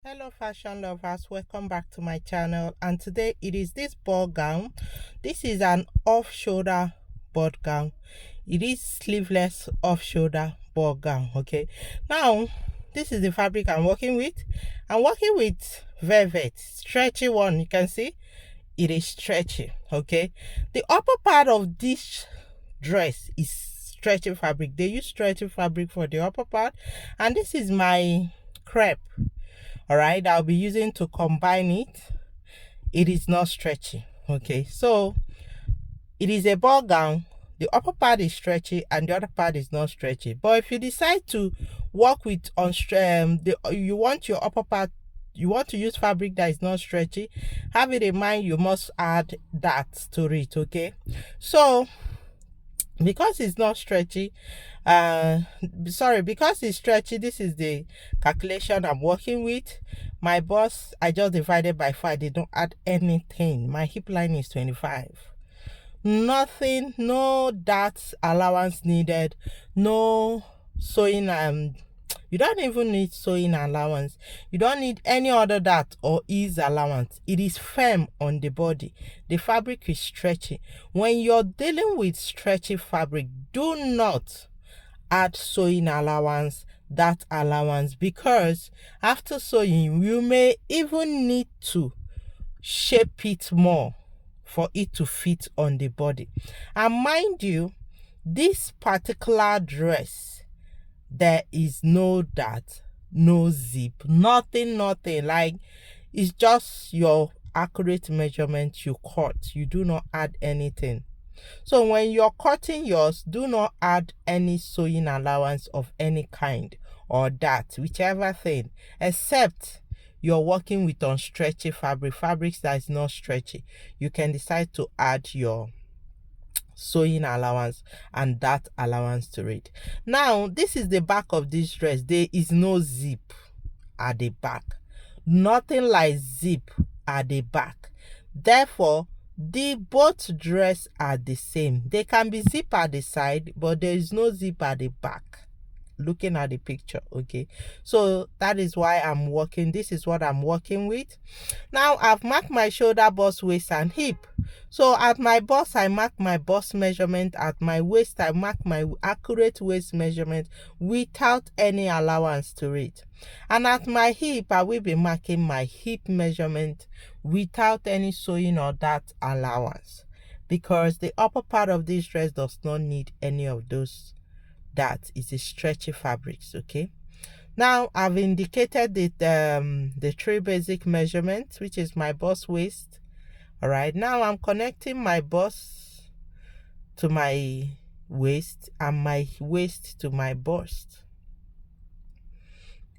Hello fashion lovers, welcome back to my channel, and today it is this ball gown. This is an off shoulder ball gown. It is sleeveless off shoulder ball gown. Okay, now this is the fabric I'm working with. I'm working with velvet, stretchy one. You can see it is stretchy. Okay, the upper part of this dress is stretchy fabric. They use stretchy fabric for the upper part, and this is my crepe. All right, I'll be using to combine it. It is not stretchy. Okay, so it is a ball gown. The upper part is stretchy and the other part is not stretchy. But if you decide to work with you want your upper part, you want to use fabric that is not stretchy, have it in mind you must add that to it. Okay, so because it's not stretchy, because it's stretchy, this is the calculation I'm working with. My bust, I just divided by 5. They don't add anything. My hip line is 25. Nothing, no dart allowance needed, no sewing. You don't even need sewing allowance. You don't need any other dart or ease allowance. It is firm on the body. The fabric is stretchy. When you're dealing with stretchy fabric, do not add sewing allowance, that allowance, because after sewing you may even need to shape it more for it to fit on the body. And mind you, this particular dress, there is no dart, no zip, nothing, like it's just your accurate measurement you cut. You do not add anything. So when you're cutting yours, do not add any sewing allowance of any kind or that, whichever thing, except you're working with unstretchy fabrics that is not stretchy. You can decide to add your sewing allowance and that allowance to it. Now, this is the back of this dress. There is no zip at the back. Nothing like zip at the back. Therefore, the both dress are the same. They can be zip at the side, but there is no zip at the back. Looking at the picture, okay, so that is why I'm working. This is what I'm working with. Now I've marked my shoulder, bust, waist and hip. So at my bust, I mark my bust measurement. At my waist, I mark my accurate waist measurement without any allowance to it. And at my hip, I will be marking my hip measurement without any sewing or that allowance, because the upper part of this dress does not need any of those. That is a stretchy fabrics. Okay, now I've indicated the three basic measurements, which is my bust, waist. All right, now I'm connecting my bust to my waist and my waist to my bust.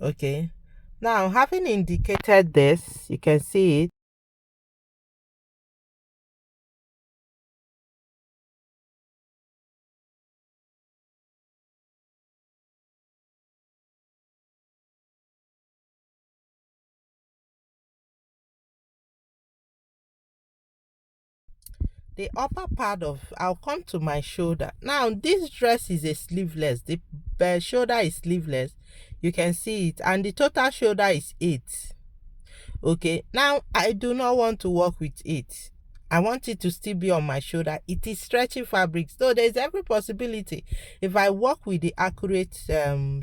Okay, now having indicated this, you can see it. The upper part of, I'll come to my shoulder. Now this dress is a sleeveless. The shoulder is sleeveless. You can see it, and the total shoulder is 8. Okay, now I do not want to work with it. I want it to still be on my shoulder. It is stretchy fabric, so there's every possibility if I work with the accurate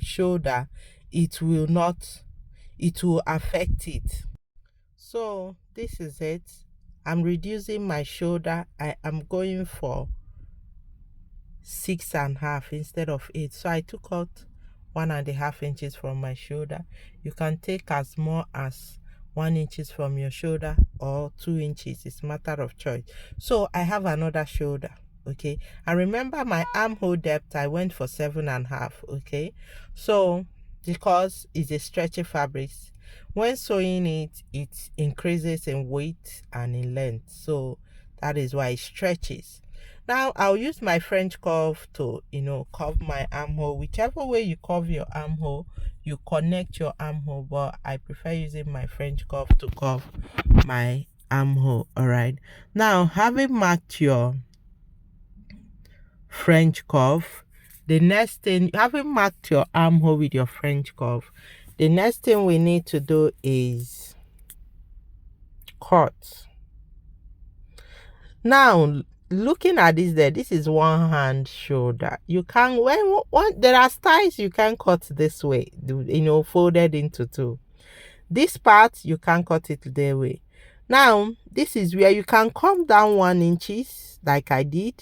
shoulder, it will affect it. So this is it. I'm reducing my shoulder. I am going for 6.5 instead of 8. So I took out 1.5 inches from my shoulder. You can take as more as 1 inches from your shoulder or 2 inches. It's a matter of choice. So I have another shoulder. Okay, and remember my armhole depth, I went for 7.5. Okay, so because it's a stretchy fabric, when sewing it, it increases in weight and in length, so that is why it stretches. Now I'll use my French curve to curve my armhole. Whichever way you curve your armhole, you connect your armhole, but I prefer using my French curve to curve my armhole. All right, now having marked your French curve, the next thing, having marked your armhole with your French curve, The next thing we need to do is cut. Now, looking at this there, this is one hand shoulder. You can, when there are styles you can cut this way, folded into two. This part you can cut it the way. Now, this is where you can come down 1 inches like I did.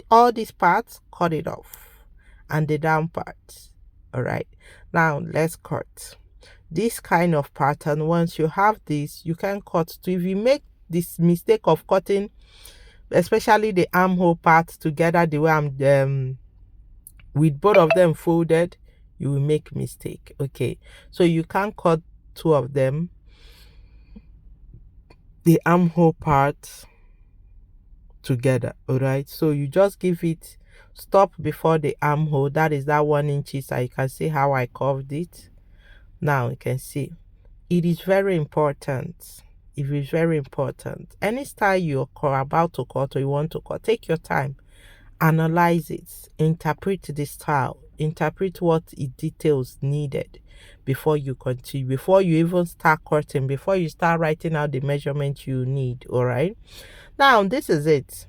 All these parts, cut it off, and the down part. All right. Now let's cut this kind of pattern. Once you have this, you can cut. So if you make this mistake of cutting, especially the armhole part together the way I'm with both of them folded, you will make mistake. Okay, so you can cut 2 of them, the armhole part together. All right, so you just give it stop before the armhole. That is that 1 inches. So you can see how I curved it. Now you can see it is very important. It is very important. Any style you're about to cut or you want to cut, take your time, analyze it, interpret the style, interpret what it details needed before you continue, before you even start cutting, before you start writing out the measurement you need. All right. Now this is it.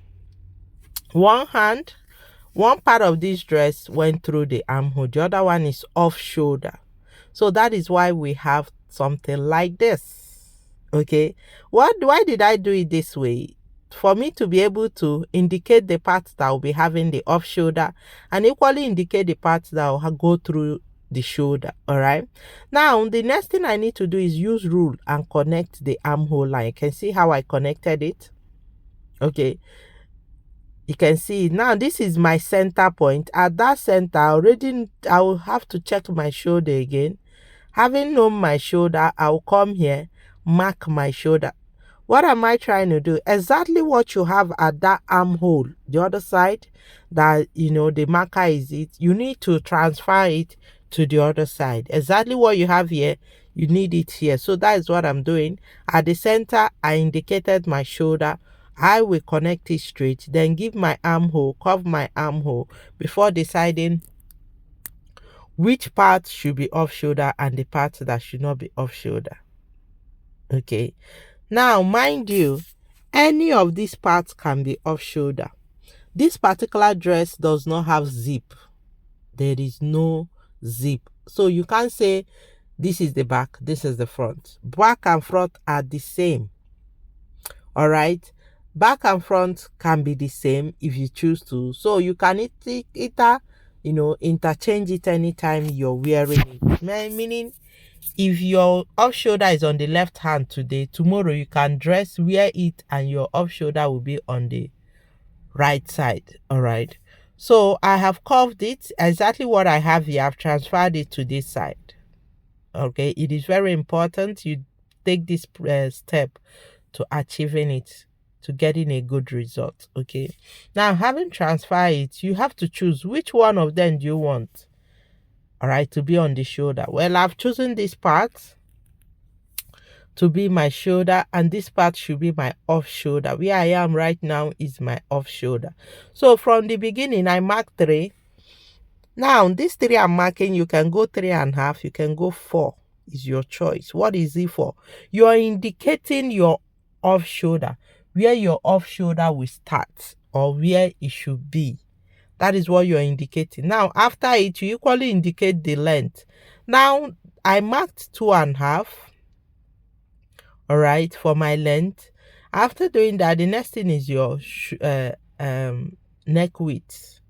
One part of this dress went through the armhole, the other one is off shoulder. So that is why we have something like this. Okay, why did I do it this way? For me to be able to indicate the parts that will be having the off shoulder and equally indicate the parts that will go through the shoulder. All right, now the next thing I need to do is use rule and connect the armhole line. You can see how I connected it. Okay, you can see now this is my center point. At that center I will have to check my shoulder again. Having known my shoulder, I'll come here, mark my shoulder. What am I trying to do? Exactly what you have at that armhole, the other side, that the marker is it. You need to transfer it to the other side. Exactly what you have here, you need it here. So that is what I'm doing. At the center, I indicated my shoulder. I will connect it straight, then give my armhole, curve my armhole before deciding which part should be off shoulder and the part that should not be off shoulder. Okay, now mind you, any of these parts can be off shoulder. This particular dress does not have zip. There is no zip, so you can't say this is the back, this is the front. Back and front are the same. All right, back and front can be the same if you choose to, so you can either interchange it anytime you're wearing it. Meaning, if your off shoulder is on the left hand today, tomorrow you can wear it and your off shoulder will be on the right side. All right, so I have curved it exactly what I have here. I've transferred it to this side. Okay, it is very important you take this step to achieving it, to getting a good result. Okay, now having transferred it, you have to choose which one of them do you want, all right, to be on the shoulder. Well, I've chosen this part to be my shoulder, and this part should be my off shoulder. Where I am right now is my off shoulder. So from the beginning I marked 3. Now this 3 I'm marking, you can go 3.5, you can go 4, is your choice. What is it for? You are indicating your off shoulder, where your off shoulder will start or where it should be. That is what you're indicating. Now after it, you equally indicate the length. Now I marked 2.5, all right, for my length. After doing that, the next thing is your neck width.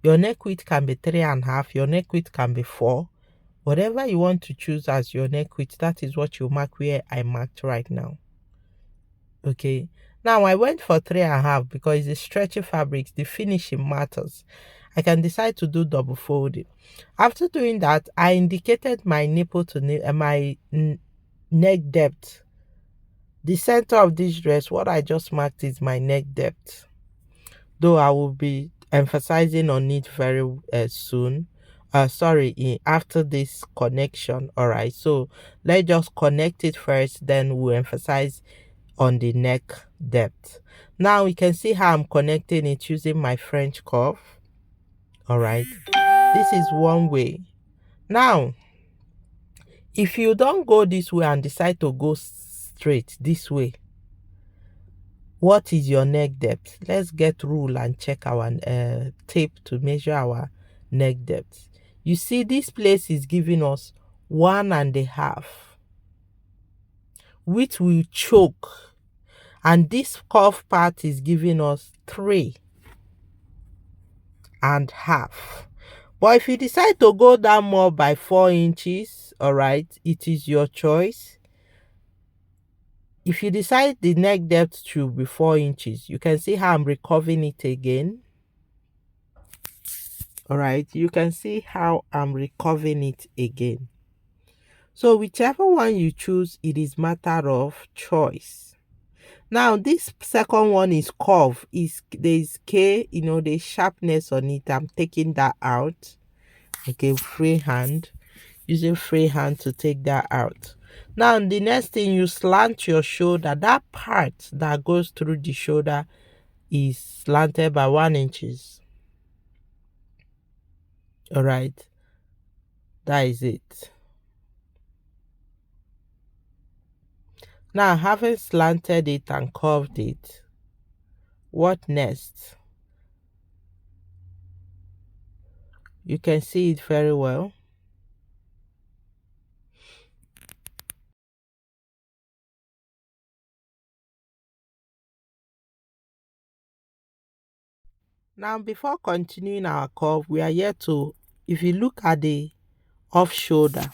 Your neck width can be 3.5, your neck width can be 4. Whatever you want to choose as your neck width, that is what you mark where I marked right now. Okay, now I went for 3.5 because it's stretchy fabrics, the finishing matters. I can decide to do double folding. After doing that, I indicated my nipple to my neck depth. The center of this dress, what I just marked is my neck depth, though I will be emphasizing on it very soon. After this connection. All right, so let's just connect it first, then we'll emphasize on the neck depth. Now you can see how I'm connecting it using my French curve. All right, this is one way. Now If you don't go this way and decide to go straight this way, what is your neck depth? Let's get rule and check our tape to measure our neck depth. You see, this place is giving us 1.5, which will choke, and this cuff part is giving us 3.5. But if you decide to go down more by 4 inches, all right, it is your choice. If you decide the neck depth should be 4 inches, you can see how I'm recurving it again. All right, you can see how I'm recurving it again. So whichever one you choose, it is matter of choice. Now this second one is curve. There's K, the sharpness on it. I'm taking that out. Okay, free hand. Using free hand to take that out. Now the next thing, you slant your shoulder. That part that goes through the shoulder is slanted by 1 inches. All right, that is it. Now, having slanted it and curved it, what next? You can see it very well. Now, before continuing our curve, we are here to, if you look at the off shoulder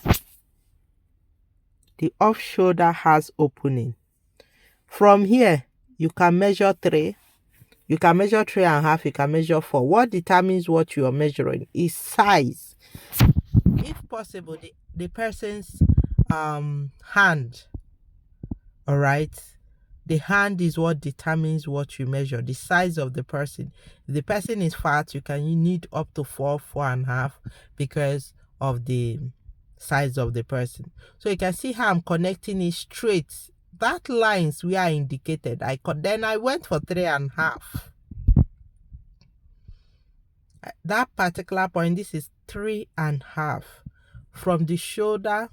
has opening. From here, you can measure 3. You can measure 3.5. You can measure 4. What determines what you are measuring is size. If possible, the person's hand. All right. The hand is what determines what you measure, the size of the person. If the person is fat, you need up to 4.5 because of the size of the person. So you can see how I'm connecting it straight. That lines we are indicated. Then I went for 3.5. That particular point, this is 3.5. From the shoulder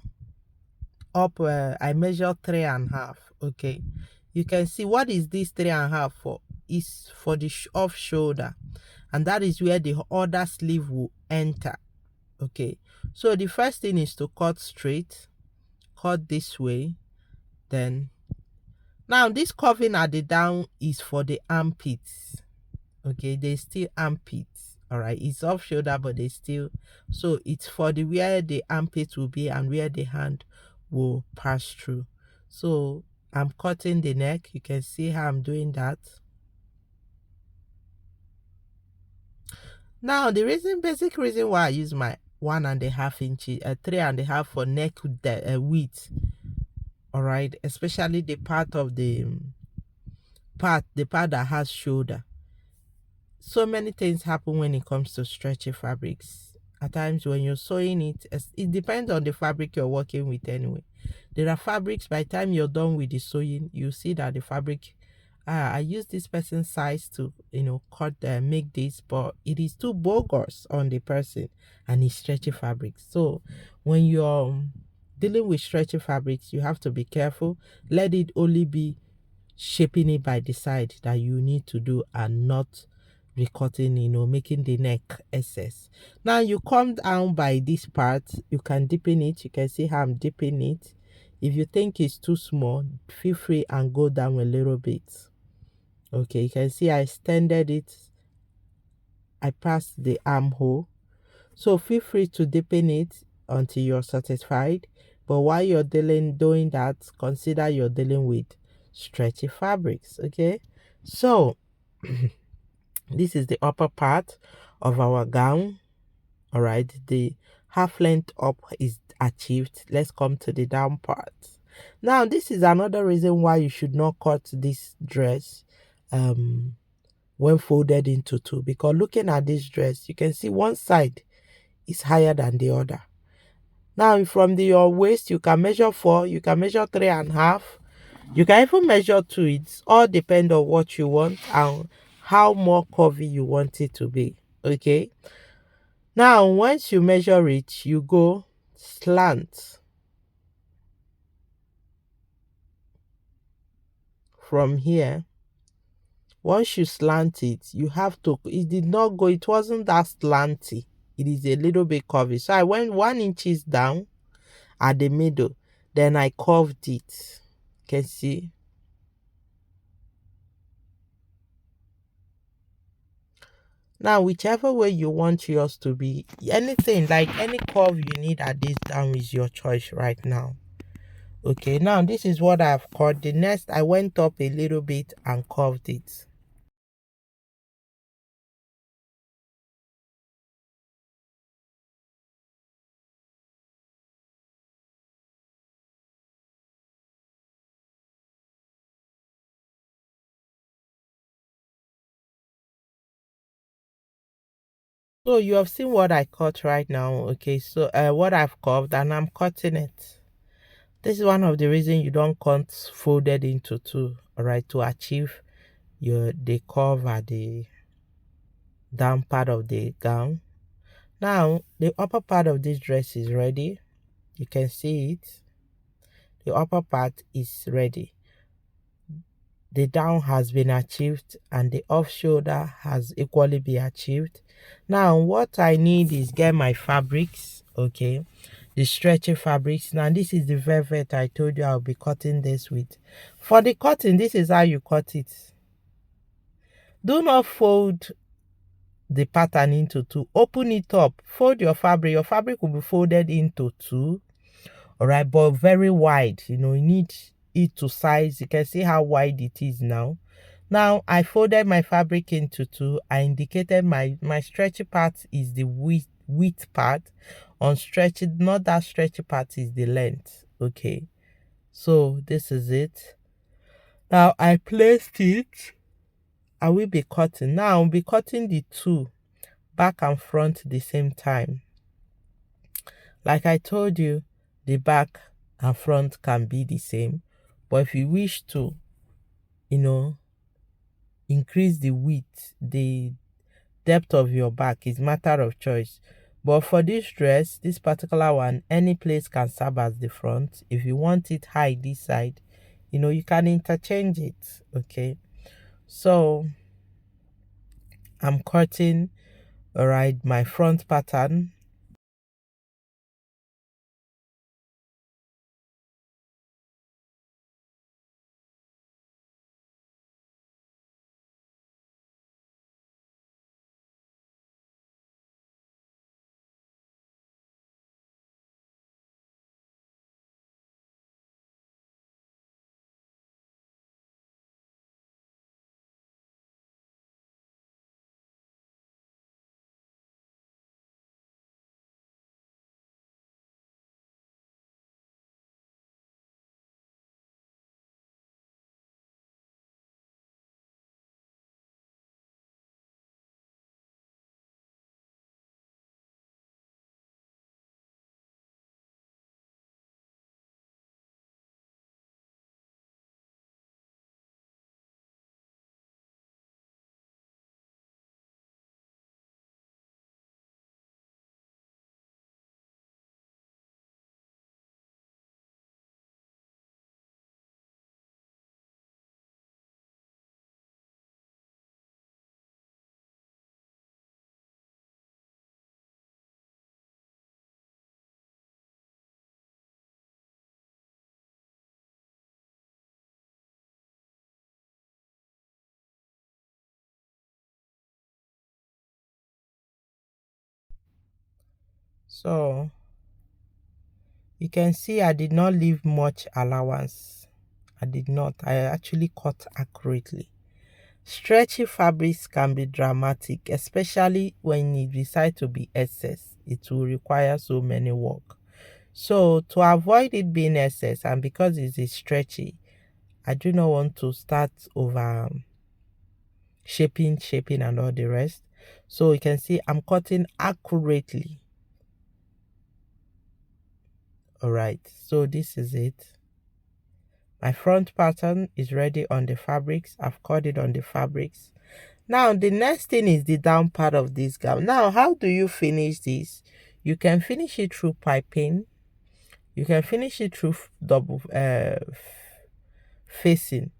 up, I measure 3.5. Okay, you can see what is this 3.5 for. Is for the off shoulder, and that is where the other sleeve will enter. Okay, so the first thing is to cut straight, cut this way. Then now this curving at the down is for the armpits. Okay, there's still armpits. All right, it's off shoulder, but they still, so it's for the where the armpit will be and where the hand will pass through. So I'm cutting the neck. You can see how I'm doing that. Now the basic reason why I use my 1.5 inches, 3.5 for neck width. All right, especially the part of the part that has shoulder. So many things happen when it comes to stretchy fabrics. At times when you're sewing it depends on the fabric you're working with anyway. There are fabrics, by the time you're done with the sewing, you see that the fabric, I use this person's size to cut make this, but it is too bogus on the person and it's stretchy fabrics. So when you're dealing with stretchy fabrics, you have to be careful. Let it only be shaping it by the side that you need to do, and not recutting, making the neck excess. Now you come down by this part, you can deepen it. You can see how I'm dipping it. If you think it's too small, feel free and go down a little bit. Okay, you can see I extended it. I passed the armhole. So feel free to deepen it until you're satisfied. But while you're doing that, consider you're dealing with stretchy fabrics. Okay, so this is the upper part of our gown. All right, the half length up is achieved. Let's come to the down part. Now this is another reason why you should not cut this dress when folded into 2, because looking at this dress, you can see one side is higher than the other. Now from your waist, you can measure 4, you can measure 3.5, you can even measure 2. It's all depend on what you want and how more curvy you want it to be. Okay, now once you measure it, you go slant. from here, once you slant it, you have to, it did not go, it wasn't that slanty. It is a little bit curvy. So I went 1 inch down at the middle. Then I curved it. You can see. Now, whichever way you want yours to be, anything like any curve you need at this down is your choice right now. Okay, now this is what I've cut. The next, I went up a little bit and curved it. So you have seen what I cut right now. Okay, so what I've curved, and I'm cutting it. This is one of the reasons you don't cut folded into two, all right, to achieve the curve at the down part of the gown. Now the upper part of this dress is ready. You can see it. The upper part is ready. The down has been achieved and the off shoulder has equally been achieved. Now what I need is get my fabrics, okay, the stretchy fabrics. Now this is the velvet I told you I'll be cutting this with. For the cutting, this is how you cut it. Do not fold the pattern into two. Open it up, fold your fabric will be folded into two, all right, but very wide. You need it to size. You can see how wide it is now. I folded my fabric into two. I indicated my stretchy part is the width part. On stretchy, not that stretchy part is the length. Okay, so this is it. Now I placed it. I will be cutting. Now I'll be cutting the two back and front the same time. Like I told you, the back and front can be the same, but if you wish to, increase the width, the depth of your back is matter of choice. But for this dress, this particular one, any place can serve as the front. If you want it high this side, you can interchange it. Okay, so I'm cutting, all right, my front pattern. So you can see I did not leave much allowance. I did not. I actually cut accurately. Stretchy fabrics can be dramatic, especially when you decide to be excess. It will require so many work. So to avoid it being excess, and because it is stretchy, I do not want to start over shaping and all the rest. So you can see I'm cutting accurately. All right, so this is it. My front pattern is ready on the fabrics. I've cut it on the fabrics. Now the next thing is the down part of this gown. Now how do you finish this? You can finish it through piping. You can finish it through double facing.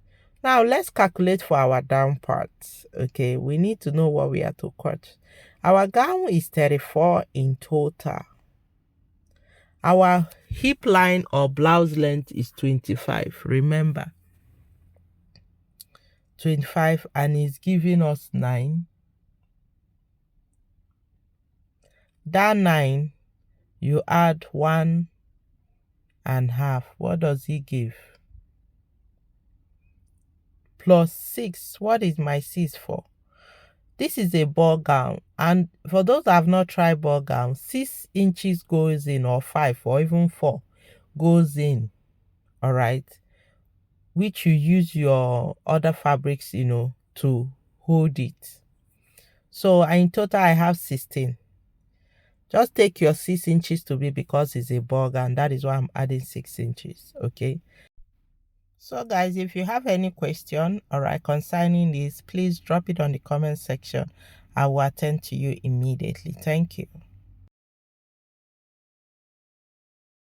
Now let's calculate for our down parts. Okay, we need to know what we are to cut. Our gown is 34 in total. Our hip line or blouse length is 25. Remember, 25, and it's giving us 9. That 9, you add 1.5. What does it give? Plus 6. What is my 6 for? This is a ball gown, and for those that have not tried ball gown, 6 inches goes in, or 5, or even 4 goes in. All right, which you use your other fabrics, to hold it. So in total I have 16. Just take your 6 inches to be, because it's a ball gown, that is why I'm adding 6 inches. Okay, so guys, if you have any question, all right, concerning this, please drop it on the comment section. I will attend to you immediately. Thank you.